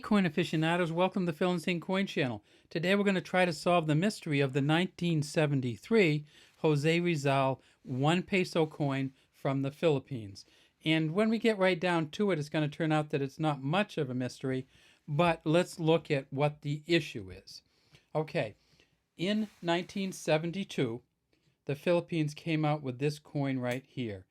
Coin aficionados, welcome to the PHILINDSING Coin Channel. Today we're going to try to solve the mystery of the 1973 Jose Rizal 1 peso coin from the Philippines. And when we get right down to it, it's going to turn out that it's not much of a mystery, but let's look at what the issue is. Okay, in 1972, the Philippines came out with this coin right here,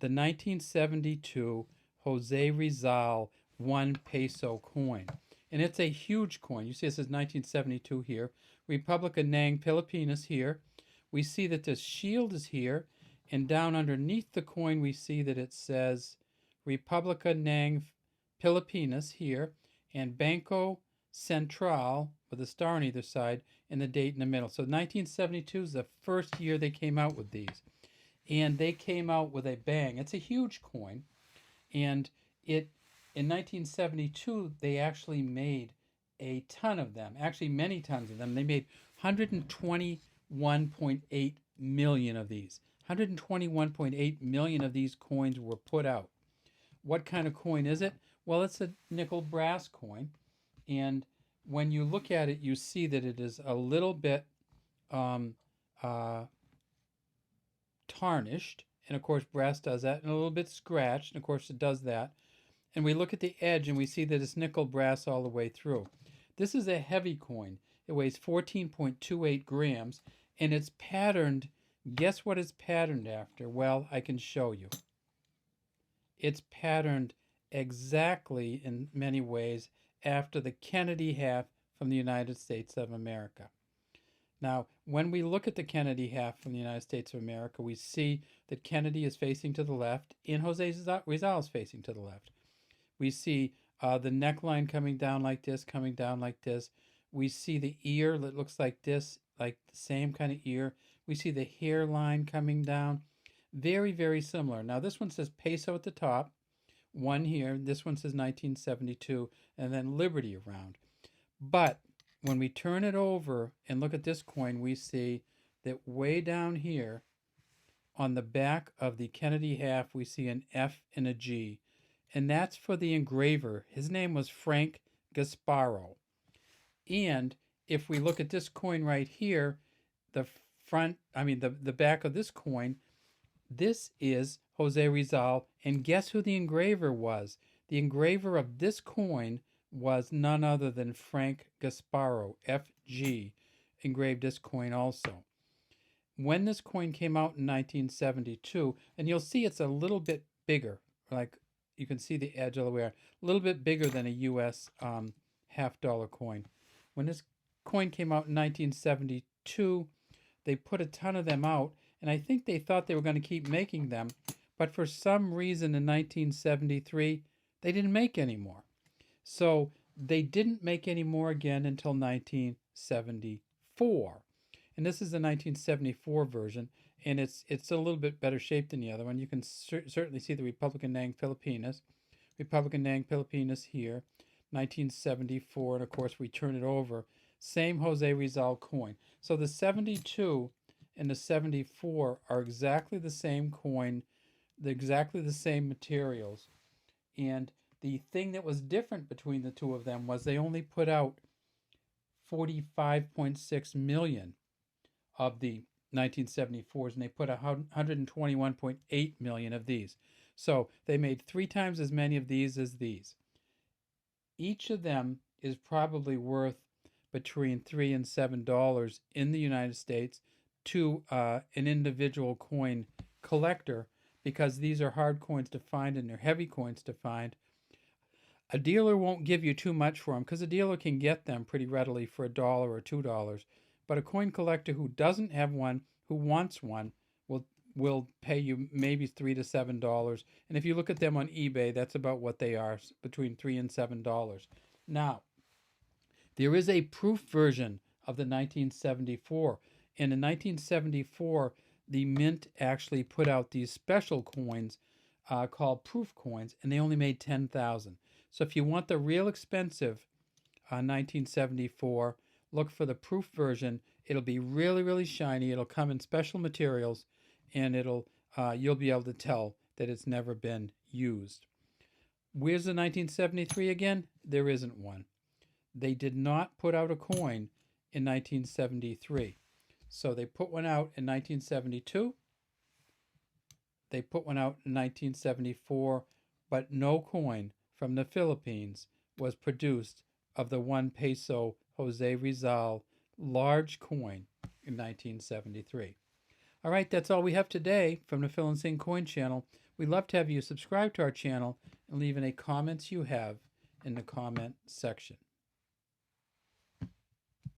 the 1972 Jose Rizal 1 peso coin. And it's a huge coin. You see it says 1972 here. Republica ng Pilipinas here. We see that this shield is here. And down underneath the coin, we see that it says Republica ng Pilipinas here. And Banco Central, with a star on either side, and the date in the middle. So 1972 is the first year they came out with these. And they came out with a bang. It's a huge coin. And in 1972, they actually made a ton of them, actually many tons of them. They made 121.8 million of these. 121.8 million of these coins were put out. What kind of coin is it? Well, it's a nickel brass coin. And when you look at it, you see that it is a little bit tarnished. And of course, brass does that. And a little bit scratched. And of course, it does that. And we look at the edge and we see that it's nickel brass all the way through. This is a heavy coin. It weighs 14.28 grams and it's patterned. Guess what it's patterned after? Well, I can show you. It's patterned exactly in many ways after the Kennedy half from the United States of America. Now, when we look at the Kennedy half from the United States of America, we see that Kennedy is facing to the left and Jose Rizal is facing to the left. We see the neckline coming down like this, coming down like this. We see the ear that looks like this, like the same kind of ear. We see the hairline coming down. Very, very similar. Now, this one says peso at the top, one here. This one says 1972, and then Liberty around. But when we turn it over and look at this coin, we see that way down here on the back of the Kennedy half, we see an F and a G. And that's for the engraver. His name was Frank Gasparo. And if we look at this coin right here, the back of this coin, this is Jose Rizal. And guess who the engraver was? The engraver of this coin was none other than Frank Gasparo, FG, engraved this coin also. When this coin came out in 1972, and you'll see it's a little bit bigger, like you can see the edge all the way out, a little bit bigger than a U.S. half-dollar coin. When this coin came out in 1972, they put a ton of them out, and I think they thought they were going to keep making them, but for some reason in 1973, they didn't make any more. So they didn't make any more again until 1974. And this is the 1974 version, and it's a little bit better shape than the other one. You can certainly see the Republica ng Pilipinas. Republica ng Pilipinas here, 1974, and of course we turn it over. Same Jose Rizal coin. So the 72 and the 74 are exactly the same coin, exactly the same materials. And the thing that was different between the two of them was they only put out 45.6 million of the 1974s, and they put 121.8 million of these. So they made 3 times as many of these as these. Each of them is probably worth between $3 and $7 in the United States to an individual coin collector, because these are hard coins to find and they're heavy coins to find. A dealer won't give you too much for them because a dealer can get them pretty readily for $1 or $2. But a coin collector who doesn't have one, who wants one, will pay you maybe $3 to $7. And if you look at them on eBay, that's about what they are, between $3 and $7. Now, there is a proof version of the 1974. And in 1974, the mint actually put out these special coins called proof coins, and they only made 10,000. So if you want the real expensive 1974, look for the proof version. It'll be really, really shiny. It'll come in special materials, and you'll be able to tell that it's never been used. Where's the 1973 again? There isn't one. they did not put out a coin in 1973. So they put one out in 1972. They put one out in 1974, but no coin from the Philippines was produced of the 1 peso Jose Rizal large coin in 1973. All right, that's all we have today from the Phil and Sing Coin channel. We'd love to have you subscribe to our channel and leave any comments you have in the comment section.